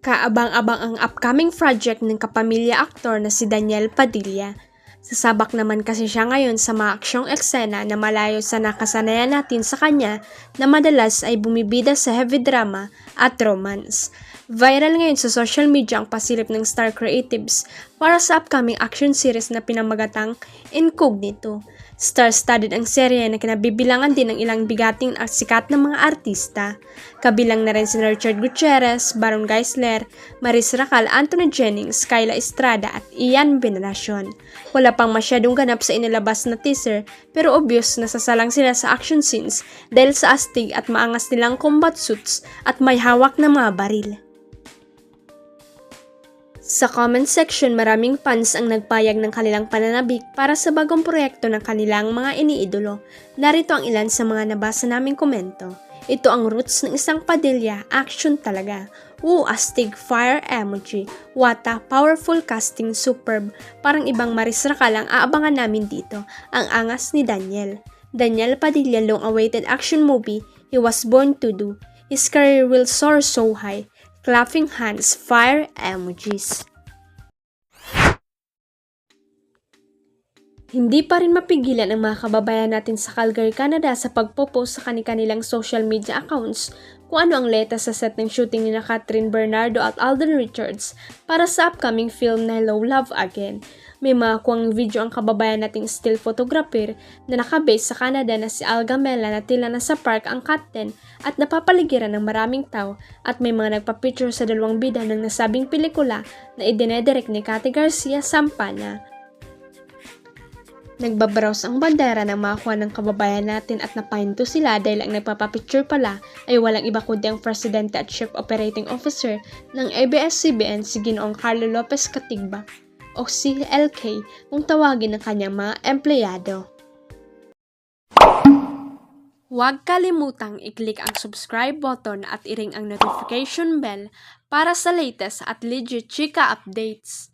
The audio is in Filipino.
Kaabang-abang ang upcoming project ng kapamilya aktor na si Daniel Padilla. Sasabak naman kasi siya ngayon sa mga aksyong eksena na malayo sa nakasanayan natin sa kanya na madalas ay bumibida sa heavy drama at romance. Viral ngayon sa social media ang pasilip ng Star Creatives para sa upcoming action series na pinamagatang Incognito. Star-studded ang serye na kinabibilangan din ng ilang bigating at sikat na mga artista. Kabilang na rin si Richard Gutierrez, Baron Geisler, Maris Racal, Anthony Jennings, Kyla Estrada at Ian Veneracion. Wala pang masyadong ganap sa inilabas na teaser pero obvious na sasalang sila sa action scenes dahil sa astig at maangas nilang combat suits at may hawak na mga baril. Sa comment section, maraming fans ang nagpayag ng kanilang pananabik para sa bagong proyekto ng kanilang mga iniidolo. Narito ang ilan sa mga nabasa naming komento. Ito ang roots ng isang Padilla, action talaga. Astig, fire emoji. Wata, powerful casting, superb. Parang ibang Maris Racal ang aabangan namin dito. Ang angas ni Daniel. Daniel Padilla long-awaited action movie he was born to do. His career will soar so high. Clapping hands, fire emojis. Hindi pa rin mapigilan ang mga kababayan natin sa Calgary, Canada sa pagpo-post sa kanilang social media accounts kung ano ang leta sa set ng shooting ni Catherine Bernardo at Alden Richards para sa upcoming film na Hello Love Again. May mga kuwang video ang kababayan nating still photographer na nakabase sa Canada na si Al Gamela na tila nasa park ang Cat 10 at napapaligiran ng maraming tao at may mga nagpa-picture sa dalawang bida ng nasabing pelikula na idinederect ni Cathy Garcia Sampana. Nagbabrowse ang bandera ng makuha ng kababayan natin at napahinto sila dahil ang nagpapapicture pala ay walang iba kundi ang Presidente at Chief Operating Officer ng ABS-CBN si Ginoong Carlo Lopez Catigba o si LK kung tawagin ng kanyang mga empleyado. Huwag kalimutang i-click ang subscribe button at i-ring ang notification bell para sa latest at legit chika updates.